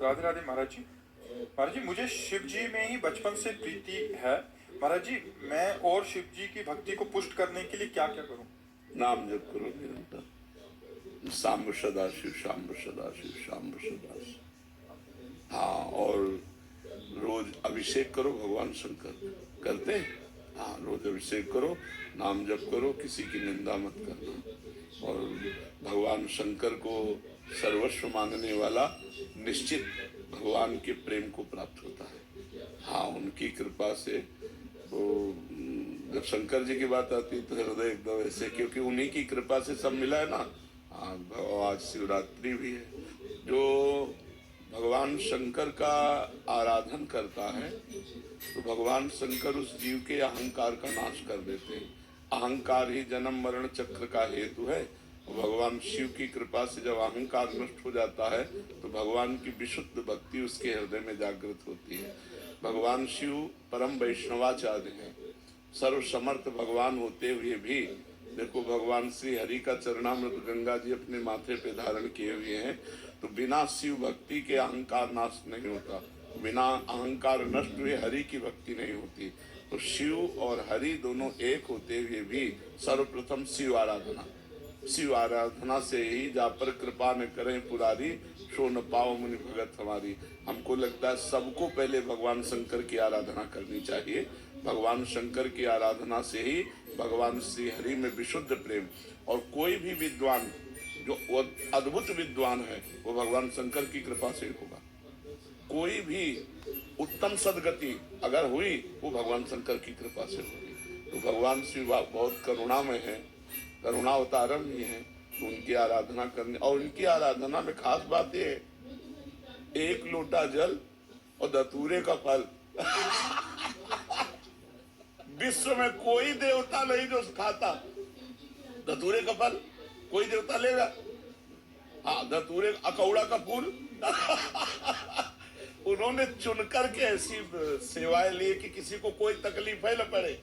राधे राधे महाराज जी। महाराज जी, मुझे शिव जी में ही बचपन से प्रीति है। महाराज जी, मैं और शिव जी की भक्ति को पुष्ट करने के लिए क्या क्या करूं? नाम जप करो निरंतर, सांब सदाशिव सांब सदाशिव सांब सदाशिव। हाँ, और रोज अभिषेक करो भगवान शंकर, करते हैं? हाँ, रोज अभिषेक करो, नाम जप करो, किसी की निंदा मत करना। और भगवान शंकर को सर्वस्व मानने वाला निश्चित भगवान के प्रेम को प्राप्त होता है। हाँ, उनकी कृपा से वो, जब शंकर जी की बात आती है तो हृदय एकदम ऐसे, क्योंकि उन्हीं की कृपा से सब मिला है ना। हाँ, आज शिवरात्रि भी है। जो भगवान शंकर का आराधन करता है तो भगवान शंकर उस जीव के अहंकार का नाश कर देते हैं। अहंकार ही जन्म मरण चक्र का हेतु है। भगवान शिव की कृपा से जब अहंकार नष्ट हो जाता है तो भगवान की विशुद्ध भक्ति उसके हृदय में जागृत होती है। भगवान शिव परम वैष्णवाचार्य हैं, सर्व समर्थ भगवान होते हुए भी देखो, भगवान श्री हरि का चरणामृत गंगा जी अपने माथे पे धारण किए हुए हैं। तो बिना शिव भक्ति के अहंकार नाश नहीं होता, बिना अहंकार नष्ट हुए हरि की भक्ति नहीं होती। तो शिव और हरि दोनों एक होते हुए भी सर्वप्रथम शिव आराधना, शिव आराधना से ही जा पर कृपा न करें पुरारी, सो न पाओ मुनि भगत हमारी। हमको लगता है सबको पहले भगवान शंकर की आराधना करनी चाहिए। भगवान शंकर की आराधना से ही भगवान श्री हरि में विशुद्ध प्रेम। और कोई भी विद्वान जो अद्भुत विद्वान है वो भगवान शंकर की कृपा से होगा। कोई भी उत्तम सदगति अगर हुई वो भगवान शंकर की कृपा से होगी। तो भगवान शिव बहुत करुणामय है, करुणावतारम ही है। तो उनकी आराधना करने, और उनकी आराधना में खास बात ये है, एक लोटा जल और धतूरे का फल। विश्व में कोई देवता नहीं जो खाता धतूरे का फल, कोई देवता लेगा? हाँ, धतूरे अकौड़ा का फूल। उन्होंने चुनकर के ऐसी सेवाएं ली कि किसी को कोई तकलीफ है न पड़े।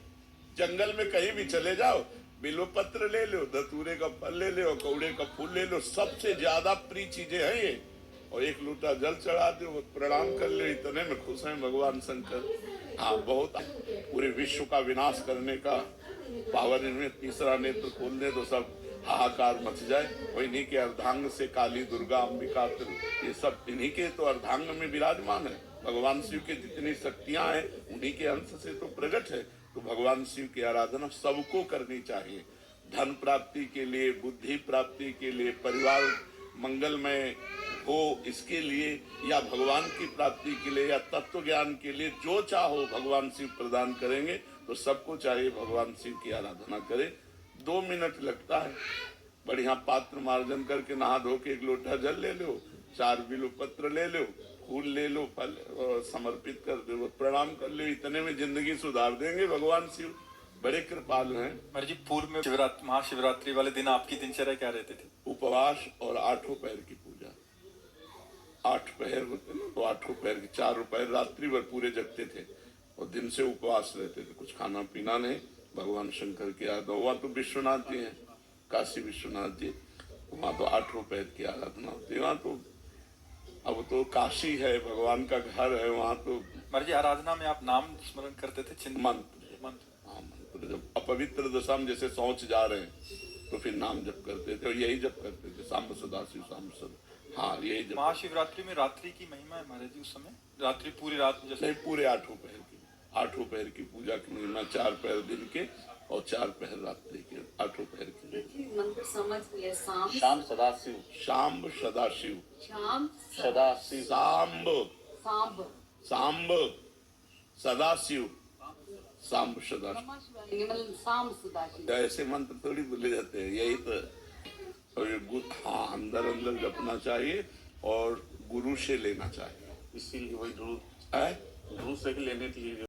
जंगल में कहीं भी चले जाओ, बिल्व पत्र ले लो, धतूरे का फल ले लो, कौड़े का फूल ले लो, सबसे ज्यादा प्रिय चीजें हैं ये। और एक लोटा जल चढ़ा दो, प्रणाम कर ले, इतने में खुश हैं भगवान शंकर। हाँ, बहुत। पूरे विश्व का विनाश करने का पावर इनमें, तीसरा नेत्र खोलने तो सब हाहाकार मच जाए। और इन्हीं के अर्धांग से काली दुर्गा अंबिका, ये सब इन्हीं के तो अर्धांग में विराजमान है। भगवान शिव के जितनी शक्तियां हैं उन्हीं के अंश से तो प्रकट है। तो भगवान शिव की आराधना सबको करनी चाहिए, धन प्राप्ति के लिए, बुद्धि प्राप्ति के लिए, परिवार मंगलमय हो इसके लिए, या भगवान की प्राप्ति के लिए, या तत्व ज्ञान के लिए, जो चाहो भगवान शिव प्रदान करेंगे। तो सबको चाहिए भगवान शिव की आराधना करे। 2 मिनट लगता है, बढ़िया पात्र मार्जन करके नहा धो के एक लोटा जल ले लो, 4 बिल्व पत्र ले लो, फूल ले लो, फल समर्पित कर दो, प्रणाम कर लो, इतने में जिंदगी सुधार देंगे। भगवान शिव बड़े कृपालु हैं। महाराज जी, पूर्व में महाशिवरात्रि वाले दिन आपकी दिनचर्या क्या रहती थी? उपवास और 8 पैर की पूजा। 8 पहर होते ना, तो 8 पैर की 4 पैर रात्रि भर पूरे जगते थे और दिन से उपवास रहते थे, कुछ खाना पीना नहीं। भगवान शंकर की आराधना, वहाँ तो विश्वनाथ जी हैं, काशी विश्वनाथ जी, वहाँ तो 8 पैर की आराधना होती है। वहाँ तो अब तो काशी है, भगवान का घर है वहाँ तो। महाराज जी, आराधना में आप नाम स्मरण करते थे? मंत्र। हाँ, मंत्र। जब अपवित्र दशा में जैसे शौच जा रहे हैं तो फिर नाम जप करते थे, और यही जप करते थे, सांब सदाशिव सांब सदा। हाँ, यही जप। महाशिवरात्रि में रात्रि की महिमा है महाराज जी, उस समय रात्रि पूरी रात जैसे? नहीं, पूरे 8 पैर की, 8 पैर की पूजा की महिमा। 4 पैर दिन के और 4 पैर रात्रि के, 8 पैर की। मंत्र समझ लिया। शाम सदाशिव, शाम्ब सदाशिव, शाम सदाशिव, सांब सांब सांब सदाशिव, सांब सदाशिव। मतलब शाम सदाशिव, ऐसे मंत्र थोड़ी बोले जाते हैं, यही तो। और हाँ, अंदर अंदर जपना चाहिए और गुरु से लेना चाहिए। इसीलिए वही गुरु है, गुरु से ही लेने के लिए